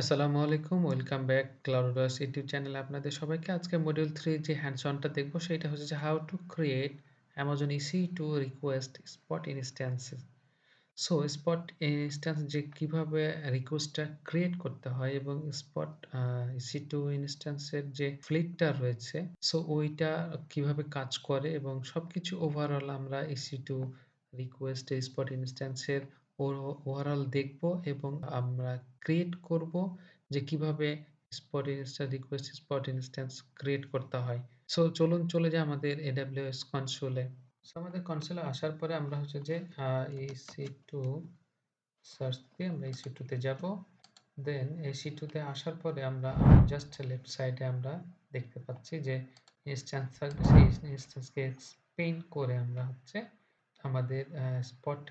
আসসালামু আলাইকুম। Welcome back ClouDolus YouTube চ্যানেলে আপনাদের সবাইকে। আজকে মডিউল 3 যে হ্যান্ডস অনটা দেখব সেটা হচ্ছে যে how to create Amazon EC2 request spot instances. So spot instance যে কিভাবে রিকোয়েস্টটা ক্রিয়েট করতে হয় এবং স্পট EC2 ইনস্ট্যান্সের যে ফ্লিটটা রয়েছে সো ওইটা কিভাবে কাজ করে এবং সবকিছু ওভারঅল আমরা EC2 রিকোয়েস্ট স্পট ইনস্ট্যান্সের ওভারঅল দেখব এবং আমরা ক্রিয়েট করব যে কিভাবে spot instance request spot instance create করতে হয়। সো চলুন চলে যাই আমাদের AWS কনসোলে। সো আমাদের কনসোলে আসার পরে আমরা হচ্ছে যে EC2 সার্চ দিয়ে আমরা EC2 তে যাব। দেন EC2 তে আসার পরে আমরা জাস্ট লেফট সাইডে আমরা দেখতে পাচ্ছি যে ইনস্ট্যান্স থাকবে, সেই ইনস্ট্যান্সকে এক্সপেন্ড করে আমরা হচ্ছে আমাদের স্পট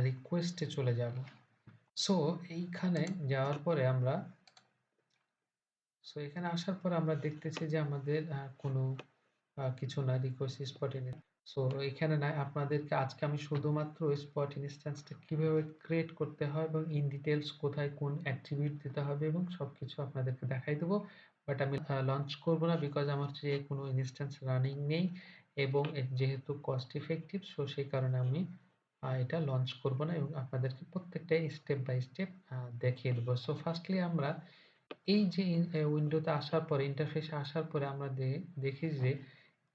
রিকোয়েস্টে চলে যাব। সো এইখানে যাওয়ার পরে আমরা এখানে আসার পর আমরা দেখতেছি যে আমাদের কোনো কিছু না রিকোয়েস্ট স্পট ইন। সো এখানে না আপনাদেরকে আজকে আমি শুধুমাত্র স্পট ইনস্ট্যান্সটা কিভাবে ক্রিয়েট করতে হয় এবং ইন ডিটেইলস কোথায় কোন অ্যাট্রিবিউট দিতে হবে এবং সবকিছু আপনাদেরকে দেখাই দেবো। বাট আমি লঞ্চ করব না বিকজ আমার যে কোনো ইনস্ট্যান্স রানিং নেই এবং যেহেতু কস্ট ইফেক্টিভ সো সেই কারণে আমি এটা লঞ্চ করব না এবং আপনাদেরকে প্রত্যেকটাই স্টেপ বাই স্টেপ দেখিয়ে দেবো। সো ফার্স্টলি আমরা এই যে উইন্ডোতে আসার পরে ইন্টারফেসে আসার পরে আমরা দেখি যে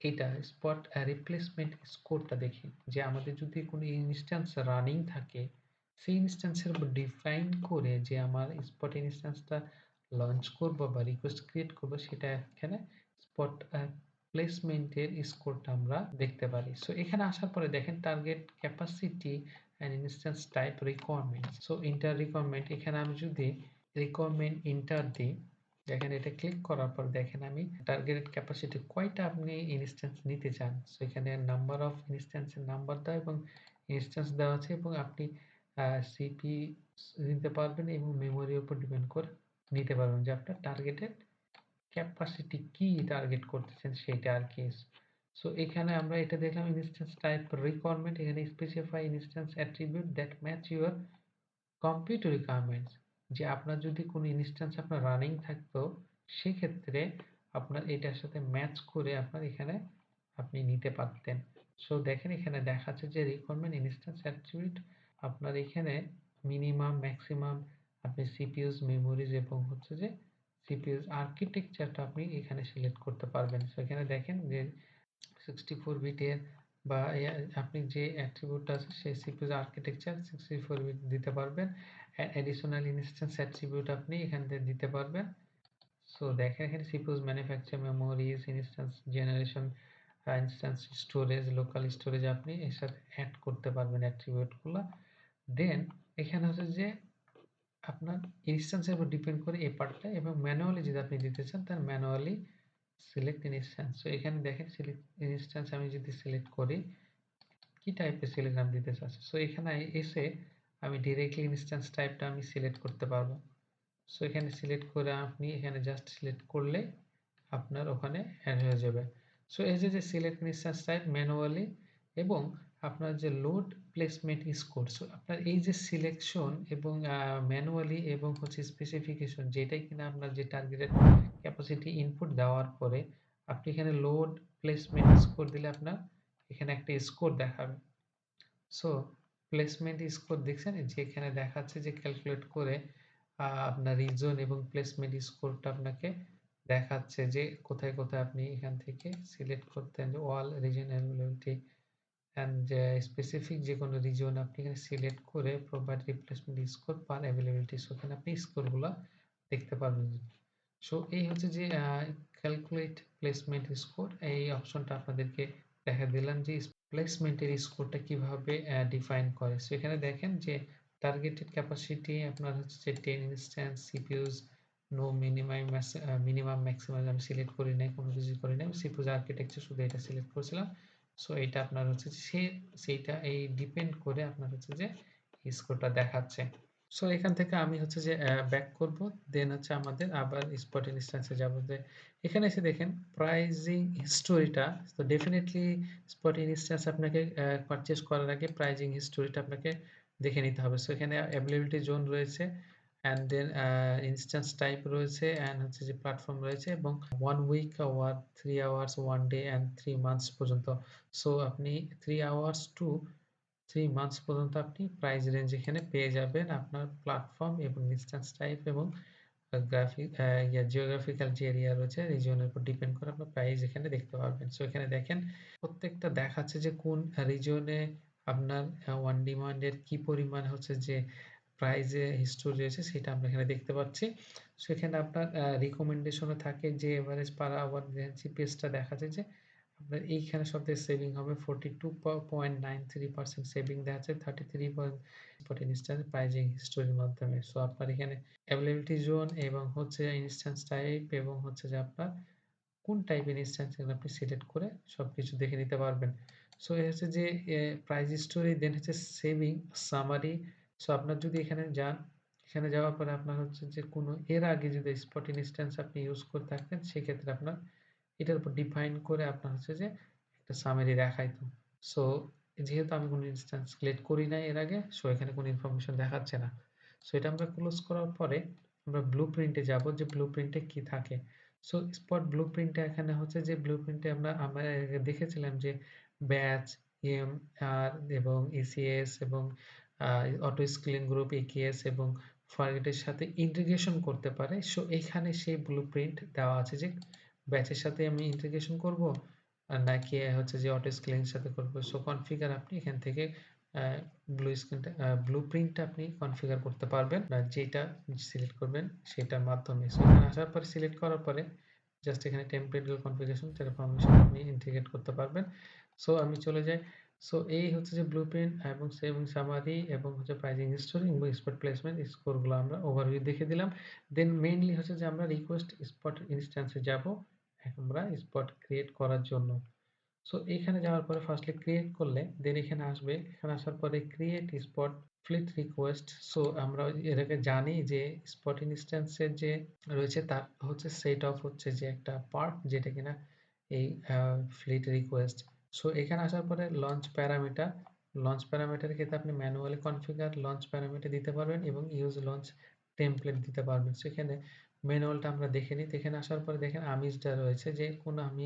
এইটা স্পট রিপ্লেসমেন্ট স্কোরটা দেখি যে আমাদের যদি কোনো ইনস্ট্যান্স রানিং থাকে সেই ইনস্ট্যান্সের উপর ডিফাইন করে যে আমার স্পট ইনস্ট্যান্সটা লঞ্চ করব বা রিকোয়েস্ট ক্রিয়েট করব সেটা এখানে স্পট প্লেসমেন্টের স্কোরটা আমরা দেখতে পারি। সো এখানে আসার পরে দেখেন target capacity and instance type requirement. So inter requirement এখানে আমি যদি রিকোয়ারমেন্ট ইন্টার দিই, দেখেন এটা ক্লিক করার পর দেখেন আমি টার্গেটেড ক্যাপাসিটি কয়টা আপনি ইনস্ট্যান্স নিতে চান। সো এখানে নাম্বার অফ ইনস্ট্যান্সের নাম্বার দেওয়া এবং ইনস্ট্যান্স দেওয়া আছে এবং আপনি সিপি নিতে পারবেন এবং মেমোরির উপর ডিপেন্ড করে নিতে পারবেন যে আপনার টার্গেটেড ক্যাপাসিটি কি টার্গেট করতেছেন সেটা আর কি। সো এখানে আমরা এটা দেখলাম ইনস্ট্যান্স টাইপ রিকোয়ারমেন্ট, এখানে specify instance attribute that match your complete requirements, যে আপনার যদি কোনো ইনস্ট্যান্স আপনার রানিং থাকতো সেক্ষেত্রে আপনার এটার সাথে ম্যাচ করে আপনার এখানে আপনি নিতে পারতেন। সো দেখেন এখানে দেখাচ্ছে যে রিকোয়ারমেন্ট ইনস্ট্যান্স অ্যাট্রিবিউট আপনার এখানে মিনিমাম ম্যাক্সিমাম আপনি সিপিইউস মেমোরিজ এবং হচ্ছে যে সিপিইউস আর্কিটেকচারটা আপনি এখানে সিলেক্ট করতে পারবেন। সো এখানে দেখেন যে 64 বিটের বা আপনি যে অ্যাট্রিবিউটটা আছে সেই সিপিইউ আর্কিটেকচার 64 বিট দিতে পারবেন। অ্যাডিশনাল ইনস্ট্যান্স অ্যাট্রিবিউট আপনি এখান থেকে দিতে পারবেন। সো দেখেন এখানে CPUs manufacture memories instance generation instance storage local storage আপনি এর সাথে অ্যাড করতে পারবেন অ্যাট্রিবিউটগুলো। দেন এখানে হচ্ছে যে আপনার ইনস্ট্যান্সের উপর ডিপেন্ড করে এই পার্টটা এবং ম্যানুয়ালি যদি আপনি দিতে চান তাহলে ম্যানুয়ালি সিলেক্ট ইনস্ট্যান্স। সো এখানে দেখেন সিলেক্ট ইনস্ট্যান্স আমি যদি সিলেক্ট করি কি টাইপের সিলেক্ট আমি দিতে চাচ্ছি। সো এখানে এসে আমি ডিরেক্টলি ইনস্ট্যান্স টাইপটা আমি সিলেক্ট করতে পারবো। সো এখানে সিলেক্ট করে আপনি এখানে জাস্ট সিলেক্ট করলে আপনার ওখানে অ্যাড হয়ে যাবে। সো এই যে সিলেক্ট ইনস্ট্যান্স টাইপ ম্যানুয়ালি এবং আপনার যে লোড প্লেসমেন্ট স্কোর। সো আপনার এই যে সিলেকশন এবং ম্যানুয়ালি এবং হচ্ছে স্পেসিফিকেশন যেটাই কিনা আপনার যে টার্গেটেড ক্যাপাসিটি ইনপুট দেওয়ার পরে আপনি এখানে লোড প্লেসমেন্ট স্কোর দিলে আপনার এখানে একটা স্কোর দেখাবে। সো প্লেসমেন্ট স্কোর দেখছেন যে এখানে দেখাচ্ছে যে ক্যালকুলেট করে আপনার রিজন এবং প্লেসমেন্ট স্কোরটা আপনাকে দেখাচ্ছে যে কোথায় কোথায় আপনি এখান থেকে সিলেক্ট করতেন যে অল রিজন অ্যাভেলেবিলিটি অ্যান্ড যে স্পেসিফিক যে কোনো রিজন আপনি এখানে সিলেক্ট করে প্রোভাইড রিপ্লেসমেন্ট স্কোর পার অ্যাভেলেবিলিটি। সো এখানে আপনি স্কোরগুলো দেখতে পারবেন। সো এই হচ্ছে যে ক্যালকুলেট প্লেসমেন্ট স্কোর এই অপশনটা আপনাদেরকে দেখা দিলাম যে প্লেসমেন্টের স্কোরটা কিভাবে ডিফাইন করে। সো এখানে দেখেন যে টার্গেটেড ক্যাপাসিটি আপনার হচ্ছে যে 10 ইনস্ট্যান্স সিপিইউস নো মিনিমাম ম্যাক্সিমাম আমি সিলেক্ট করি নাই, কোনো কিছু করি নাই, সিপিইউস আর্কিটেকচার শুধু এটা সিলেক্ট করেছিলাম। সো এটা আপনার হচ্ছে সেইটা এই ডিপেন্ড করে আপনার হচ্ছে যে স্কোরটা দেখাচ্ছে। সো এখান থেকে আমি হচ্ছে যে ব্যাক করব। দেন হচ্ছে আমাদের আবার স্পট ইনস্ট্যান্সে যাব। যে এখানে এসে দেখেন প্রাইজিং হিস্টোরিটা। তো ডেফিনিটলি স্পট ইনস্ট্যান্স আপনাকে পারচেজ করার আগে প্রাইজিং হিস্টোরিটা আপনাকে দেখে নিতে হবে। সো এখানে অ্যাভেলেবিলিটি জোন রয়েছে অ্যান্ড দেন ইনস্ট্যান্স টাইপ রয়েছে অ্যান্ড হচ্ছে যে প্ল্যাটফর্ম রয়েছে এবং 1 week hour, 3 hours, 1 day and 3 months পর্যন্ত। সো আপনি 3 আওয়ার্স টু 3 মান্থস পর্যন্ত আপনি প্রাইস রেঞ্জ এখানে পেয়ে যাবেন আপনার প্ল্যাটফর্ম এবং ইনস্ট্যান্স টাইপ এবং জিওগ্রাফিক্যাল যে এরিয়া রয়েছে রিজিয়নের উপর ডিপেন্ড করে আপনার প্রাইস এখানে দেখতে পারবেন। সো এখানে দেখেন প্রত্যেকটা দেখাচ্ছে যে কোন রিজিয়নে আপনার অন ডিমান্ডের কি পরিমাণ হচ্ছে যে প্রাইজে হিস্টোরি রয়েছে সেটা আমরা এখানে দেখতে পাচ্ছি। সো এখানে আপনার রিকমেন্ডেশনও থাকে যে এভারেজ পার আওয়ার জিপিএসটা দেখাচ্ছে যে আপনার এইখানে সবথেকে সেভিং হবে 42.93% সেভিং দেখাচ্ছে 33 ইনস্ট্যান্স প্রাইজিং হিস্টোরির মাধ্যমে। সো আপনার এখানে অ্যাভেলেবিলিটি জোন এবং হচ্ছে ইনস্ট্যান্স টাইপ এবং হচ্ছে যে আপনার কোন টাইপের ইনস্ট্যান্স এগুলো আপনি সিলেক্ট করে সবকিছু দেখে নিতে পারবেন। সো এই হচ্ছে যে প্রাইস স্টোরি দেন হচ্ছে সেভিং সামারি। সো আপনার যদি এখানে যান, এখানে যাওয়ার পরে আপনার হচ্ছে যে কোনো এর আগে যদি স্পট ইনস্ট্যান্স আপনি ইউজ করে থাকেন সেক্ষেত্রে আপনার এটার উপর ডিফাইন করে আপনার হচ্ছে যে একটা সামারি দেখাইতো। সো যেহেতু আমি কোনো ইনস্ট্যান্স সিলেক্ট করি নাই এর আগে, সো এখানে কোনো ইনফরমেশন দেখাচ্ছে না। সো এটা আমরা ক্লোজ করার পরে আমরা ব্লুপ্রিন্টে যাব যে ব্লুপ্রিন্টে কি থাকে। সো স্পট ব্লুপ্রিন্টে এখানে হচ্ছে যে ব্লুপ্রিন্টে আমরা দেখেছিলাম যে ব্যাচ, আর এবং ইসিএস এবং অটো স্কেলিং গ্রুপ, একেএস এবং ফার্গেটের সাথে ইন্টিগ্রেশন করতে পারে। সো এখানে সেই ব্লুপ্রিন্ট দেওয়া আছে যে ব্যাচের সাথে আমি ইন্টিগ্রেশন করব নাকি হচ্ছে যে অটো স্কেলিং এর সাথে করব। সো কনফিগার আপনি এখান থেকে ব্লুপ্রিন্টটা আপনি কনফিগার করতে পারবেন যেটা সিলেক্ট করবেন সেটার মাধ্যমে। সো এখানে আসার পরে সিলেক্ট করার পরে জাস্ট এখানে টেমপ্লেট কনফিগারেশন ট্রান্সফরমেশন আপনি ইন্টিগ্রেট করতে পারবেন। সো আমি চলে যাই। সো এই হচ্ছে যে ব্লুপ্রিন্ট এবং সেভিং সামারি এবং হচ্ছে প্রাইজিং হিস্টোরি এবং স্পট প্লেসমেন্ট স্কোরগুলো আমরা ওভারভিউ দেখে দিলাম। দেন মেইনলি হচ্ছে যে আমরা রিকোয়েস্ট স্পট ইনস্ট্যান্সে যাব আমরা স্পট ক্রিয়েট করার জন্য। সো এখানে যাওয়ার পরে ফার্স্টলি ক্রিয়েট করলে দেন এখানে আসবে, এখানে আসার পরে create spot fleet request. So আমরা এর আগে জানি যে স্পট ইনস্ট্যান্সের যে রয়েছে তার হচ্ছে সেট অফ হচ্ছে যে একটা পার্ট যেটা কিনা এই ফ্লিট রিকোয়েস্ট। সো এখানে আসার পরে লঞ্চ প্যারামিটার ক্ষেত্রে আপনি ম্যানুয়ালি কনফিগার লঞ্চ প্যারামিটার দিতে পারবেন এবং ইউজ লঞ্চ টেমপ্লেট দিতে পারবেন। সো এখানে ম্যানুয়ালটা আমরা দেখে নিই। এখানে আসার পরে দেখেন আমিজটা রয়েছে যে কোন আমি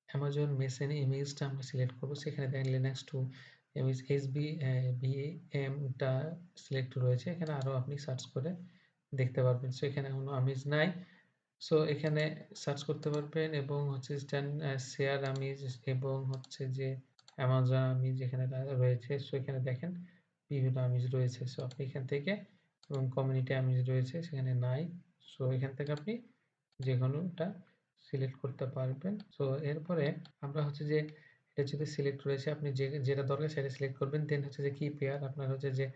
অ্যামাজন মেসেন ইমেজটা আমরা সিলেক্ট করব। সেখানে দেখেন লিনাক্স টু ইমেজ বিএমটা সিলেক্ট রয়েছে। এখানে আরো আপনি সার্চ করে দেখতে পারবেন। সো এখানে কোনো আমিজ নাই। সো এখানে সার্চ করতে পারবেন এবং হচ্ছে শেয়ার আমিজ এবং হচ্ছে যে অ্যামাজন আমিজ এখানে রয়েছে। সো এখানে দেখেন বিভিন্ন আমিজ রয়েছে। সো আপনি এখান থেকে এবং কমিউনিটি আমিজ রয়েছে সেখানে নাই। সো এখান থেকে আপনি যেকোনোটা সিলেক্ট করতে পারবেন। সো এরপরে আমরা হচ্ছে যে এটা যদি সিলেক্ট রয়েছে আপনি যেটা দরকার সেটা সিলেক্ট করবেন। দেন হচ্ছে যে কি পেয়ার আপনার হচ্ছে যে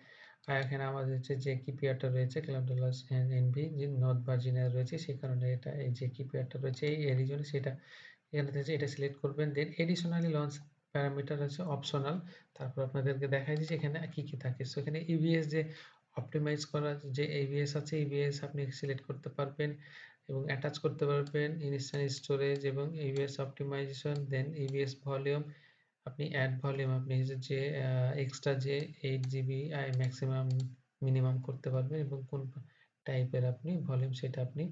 এখানে আমাদের হচ্ছে যে কি পেয়ারটা রয়েছে ClouDolus এনভি যে নর্থ ভার্জিনিয়া রয়েছে সেই কারণে এটা এই যে কি পেয়ারটা রয়েছে এই রিজনে সেটা এখানে থেকে এটা সিলেক্ট করবেন। দেন এডিশনালি লঞ্চ প্যারামিটার হচ্ছে অপশনাল। তারপর আপনাদেরকে দেখাই যে এখানে কি কি থাকে। সো এখানে ইভিএস যে অপটিমাইজ করার যে ইভিএস আছে ইভিএস আপনি সিলেক্ট করতে পারবেন এবং অ্যাটাচ করতে পারবেন ইনস্ট্যান্ট স্টোরেজ এবং ইভিএস অপটিমাইজেশন। দেন ইভিএস ভলিউম আপনি অ্যাড ভলিউম আপনি যে এক্সট্রা যে 8 জিবি ম্যাক্সিমাম মিনিমাম করতে পারবেন এবং কোন টাইপের আপনি ভলিউম সেটা আপনি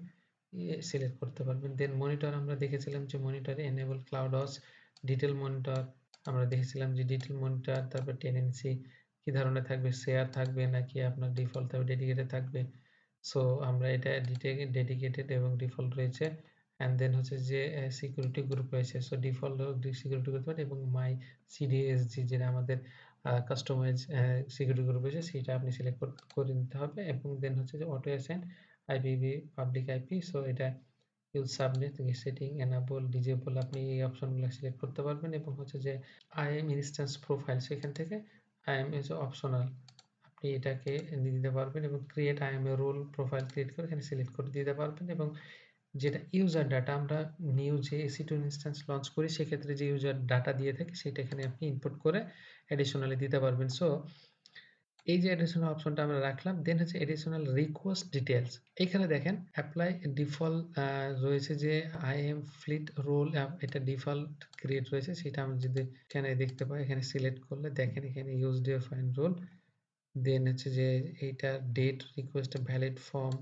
সিলেক্ট করতে পারবেন। দেন মনিটর আমরা দেখেছিলাম যে মনিটরে এনেবল ক্লাউডস ডিটেল মনিটর আমরা দেখেছিলাম যে ডিটেল মনিটর তারপর টেনেন্সি কি ধরনের থাকবে, শেয়ার থাকবে নাকি আপনার ডিফল্ট থাকবে, ডেডিকেটেড থাকবে। সো আমরা এটা ডেডিকেটেড এবং ডিফল্ট রয়েছে। অ্যান্ড দেন হচ্ছে যে সিকিউরিটি গ্রুপ রয়েছে। সো ডিফল্ট সিকিউরিটি গ্রুপ এবং মাই সিডিএসজি যেটা আমাদের কাস্টমাইজ সিকিউরিটি গ্রুপ রয়েছে সেটা আপনি সিলেক্ট করে নিতে হবে এবং দেন হচ্ছে যে auto assign IPv public IP. So এটা use subnet setting enable disable আপনি এই অপশনগুলো সিলেক্ট করতে পারবেন এবং হচ্ছে যে আইএম ইনস্ট্যান্স প্রোফাইল সেখান থেকে আইএম ইজ অপশনাল আপনি এটাকে দিতে পারবেন এবং ক্রিয়েট আইএম এ রোল প্রোফাইল ক্রিয়েট করে এখানে সিলেক্ট করে দিতে পারবেন এবং যেটা ইউজার ডাটা আমরা নিউ যে EC2 ইনস্ট্যান্স লঞ্চ করি সেক্ষেত্রে যে ইউজার ডাটা দিয়ে থাকে সেটা এখানে আপনি ইনপুট করে অ্যাডিশনালি দিতে পারবেন। সো এই যে অ্যাডিশনাল অপশনটা আমরা রাখলাম দেন হচ্ছে অ্যাডিশনাল রিকোয়েস্ট ডিটেইলস। এখানে দেখেন অ্যাপ্লাই ডিফল্ট রয়েছে যে আইএম ফ্লিট রোল এটা ডিফল্ট ক্রিয়েট রয়েছে সেটা আমরা যদি এখানে দেখতে পাই এখানে সিলেক্ট করলে দেখেন এখানে ইউজ ডিফাইন রোল দেন হচ্ছে যে এইটা ডেট রিকোয়েস্ট ভ্যালিড ফর্ম,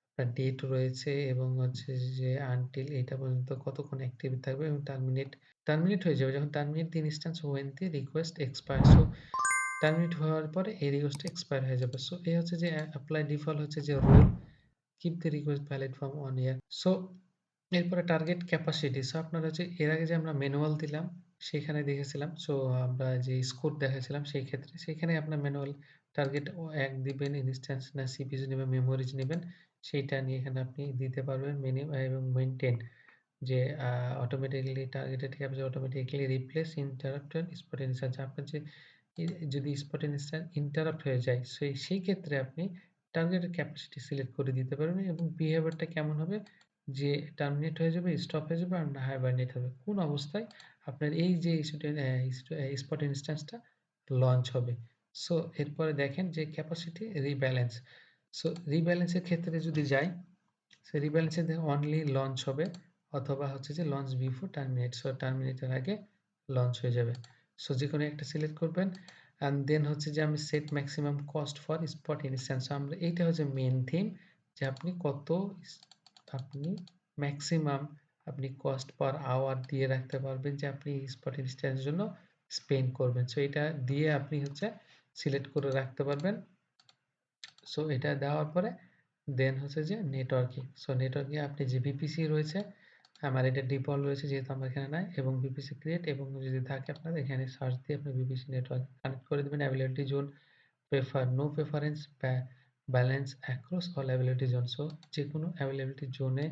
আপনার ডেট রয়েছে এবং হচ্ছে যে আনটিল এইটা পর্যন্ত কতক্ষণ অ্যাক্টিভ থাকবে এবং টার্মিনেট হয়ে যাবে যখন terminate the instance when the request expires. So terminate হওয়ার পরে এই রিকোয়েস্টটা এক্সপায়ার হয়ে যাবে। সো এই হচ্ছে যে অ্যাপ্লাই ডিফল্ট হচ্ছে যে rule keep the request valid for 1 year. So এরপরে টার্গেট ক্যাপাসিটি। সো আপনার হচ্ছে এর আগে যে আমরা ম্যানুয়াল দিলাম সেখানে দেখেছিলাম। সো আমরা যে স্কোর দেখাচ্ছিলাম সেই ক্ষেত্রে সেখানে আপনার ম্যানুয়াল টার্গেট ১ দিবেন, ইনস্ট্যান্স না সিপিইউ নিবেন, মেমোরিজ নিবেন সেইটা নিয়ে এখানে আপনি দিতে পারবেন এবং মেইনটেইন যে automatically targeted captcha automatically replace interrupted spot instance. আপনার যে যদি স্পট ইনস্ট্যান্স ইন্টারাপ্ট হয়ে যায় সেই ক্ষেত্রে আপনি টার্গেটেড ক্যাপাসিটি সিলেক্ট করে দিতে পারবেন এবং বিহেভিয়ারটা কেমন হবে যে টার্মিনেট হয়ে যাবে, স্টপ হয়ে যাবে আর না হাইবারনেট হবে। কোন অবস্থায় আপনার এই যে স্পট ইনস্ট্যান্সটা লঞ্চ হবে। সো এরপরে দেখেন যে ক্যাপাসিটি রিব্যালেন্স। সো রিব্যালেন্সের ক্ষেত্রে যদি যাই, সো রিব্যালেন্সে অনলি লঞ্চ হবে অথবা হচ্ছে যে লঞ্চ বিফোর টার্মিনেট। সো টার্মিনেটের আগে লঞ্চ হয়ে যাবে। সো যেকোনো একটা সিলেক্ট করবেন অ্যান্ড দেন হচ্ছে যে আমি set maximum cost for spot instance. আমরা এইটা হচ্ছে মেইন থিম যে আপনি কত আপনি ম্যাক্সিমাম আপনি কস্ট পার আওয়ার দিয়ে রাখতে পারবেন যে আপনি স্পট ইনস্ট্যান্সের জন্য স্পেন্ড করবেন। সো এটা দিয়ে আপনি হচ্ছে সিলেক্ট করে রাখতে পারবেন। সো এটা দেওয়ার পরে দেন হচ্ছে যে নেটওয়ার্কিং। সো নেটওয়ার্কিং আপনি যে বিপিসি রয়েছে, আমার এটা ডিফল্ট রয়েছে যেহেতু আমার এখানে নাই, এবং বিপিসি ক্রিয়েট এবং যদি থাকে আপনার এখানে সার্চ দিয়ে আপনি বিপিসি নেটওয়ার্ক কানেক্ট করে দেবেন। Availability zone prefer no preference balance across all availability zone. So যেকোনো অ্যাভেলেবিলিটি জোনে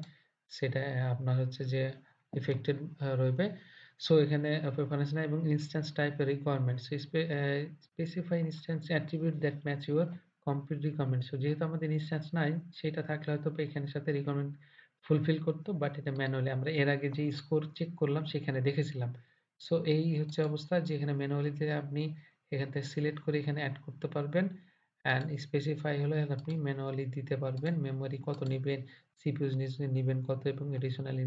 সেটা আপনার হচ্ছে যে ইফেক্টেড রইবে। সো এখানে প্রেফারেন্স নাই এবং instance type requirement. So specify instance attribute that match your complete requirement. So যেহেতু আমাদের ইনস্ট্যান্স নাই সেটা থাকলে হয়তো এখানের সাথে রিকোয়ারমেন্ট ফুলফিল করতো, বাট এটা ম্যানুয়ালি আমরা এর আগে যে স্কোর চেক করলাম সেখানে দেখেছিলাম। সো এই হচ্ছে অবস্থা যে এখানে ম্যানুয়ালিতে আপনি এখান থেকে সিলেক্ট করে এখানে অ্যাড করতে পারবেন অ্যান্ড স্পেসিফাই হলে আপনি ম্যানুয়ালি দিতে পারবেন মেমোরি কত নেবেন, সিপিইউ নিবেন কত এবং এডিশনাল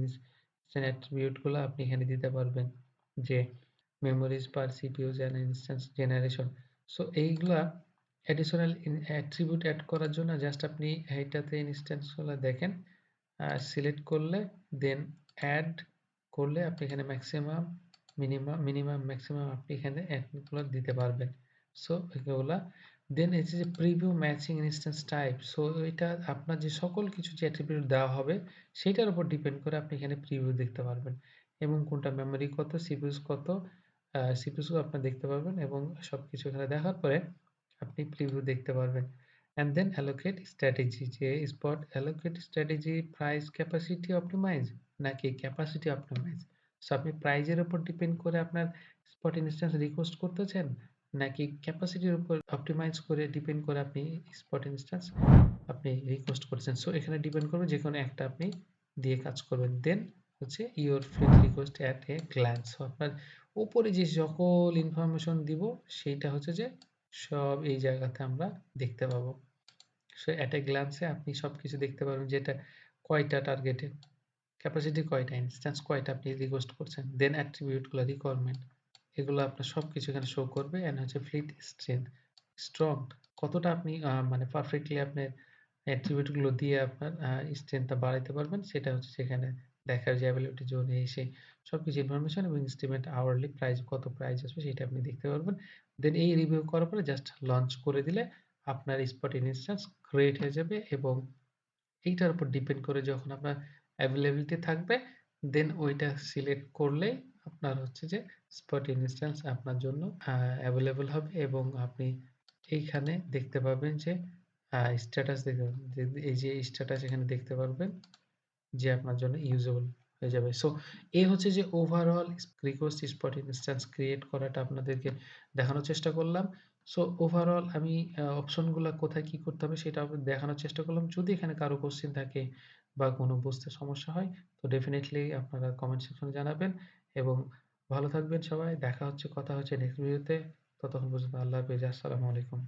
অ্যাট্রিবিউট গুলো আপনি এখানে দিতে পারবেন যে memories per CPU and instance generation. So এইগুলা অ্যাডিশনাল অ্যাট্রিবিউট অ্যাড করার জন্য জাস্ট আপনি এইটাতে ইনস্ট্যান্স গুলো দেখেন সিলেক্ট করলে দেন অ্যাড করলে আপনি এখানে ম্যাক্সিমাম মিনিমাম ম্যাক্সিমাম আপনি এখানে অ্যাডগুলো দিতে পারবেন। সো এগুলা দেন হচ্ছে যে preview matching instance type. So এটা আপনার যে সকল কিছু যে অ্যাট্রিবিউট দেওয়া হবে সেটার উপর ডিপেন্ড করে আপনি এখানে প্রিভিউ দেখতে পারবেন এবং কোনটা মেমোরি কত, সিপিইউ কত, সিপিইউ আপনার দেখতে পারবেন এবং সবকিছু এখানে দেখার পরে আপনি প্রিভিউ দেখতে পারবেন। অ্যান্ড দেন অ্যালোকেট স্ট্র্যাটেজি যে spot allocate strategy price capacity optimize নাকি ক্যাপাসিটি অপটিমাইজ। সো আপনি প্রাইজের উপর ডিপেন্ড করে আপনার স্পট ইনস্ট্যান্স রিকোয়েস্ট করতেছেন নাকি ক্যাপাসিটির উপর অপটিমাইজ করে ডিপেন্ড করে আপনি স্পট ইনস্ট্যান্স আপনি রিকোয়েস্ট করছেন। সো এখানে ডিপেন্ড করবে যেকোনো একটা আপনি দিয়ে কাজ করবেন। দেন হচ্ছে your field request at a glance. So আপনার উপরে যে সকল ইনফরমেশন দিব সেইটা হচ্ছে যে সব এই জায়গাতে আমরা দেখতে পাবো। সো এট এ গ্ল্যান্সে আপনি সবকিছু দেখতে পারবেন যে এটা কয়টা টার্গেটেড, ক্যাপাসিটি কয়টা, ইনস্ট্যান্স কয়টা আপনি রিকোয়েস্ট করছেন, দেন অ্যাট্রিবিউট গুলো রিকোয়ারমেন্ট এগুলো আপনার সবকিছু এখানে শো করবে। এন্ড হচ্ছে ফ্লিট স্ট্রেংথ স্ট্রং কতটা আপনি মানে পারফেক্টলি আপনার অ্যাট্রিবিউট গুলো দিয়ে আপনার স্ট্রেংথটা বাড়াইতে পারবেন সেটা হচ্ছে সেখানে দেখার যে অ্যাবিলিটি জোন এই সেই সবকিছু ইনফরমেশন এবং এস্টিমেট আওয়ারলি প্রাইস কত প্রাইস আসবে সেটা আপনি দেখতে পারবেন। দেন এই রিভিউ করার পরে জাস্ট লঞ্চ করে দিলে আপনার স্পট ইনস্ট্যান্স ক্রিয়েট হয়ে যাবে এবং এইটার উপর ডিপেন্ড করে যখন আপনার অ্যাভেলেবিলিটি থাকবে দেন ওইটা সিলেক্ট করলেই আপনার হচ্ছে যে স্পট ইনস্ট্যান্স আপনার জন্য অ্যাভেলেবল হবে এবং আপনি এইখানে দেখতে পাবেন যে স্ট্যাটাস দেখতে পাবেন এই যে স্ট্যাটাস এখানে দেখতে পারবেন যে আপনার জন্য ইউজেবল হয়ে যাবে। সো এই হচ্ছে যে overall request spot instance create করাটা আপনাদেরকে দেখানোর চেষ্টা করলাম। সো ওভারঅল আমি অপশনগুলা কোথায় কি করতে হবে সেটা দেখানোর চেষ্টা করলাম। যদি এখানে কারো কোয়েশ্চেন থাকে বা কোনো বুঝতে সমস্যা হয় তো ডেফিনিটলি আপনারা কমেন্ট সেকশনে জানাবেন এবং ভালো থাকবেন সবাই। দেখা হচ্ছে কথা হচ্ছে নেক্সট ভিডিওতে। ততক্ষণ পর্যন্ত আল্লাহ হাফেজ। আসসালামু আলাইকুম।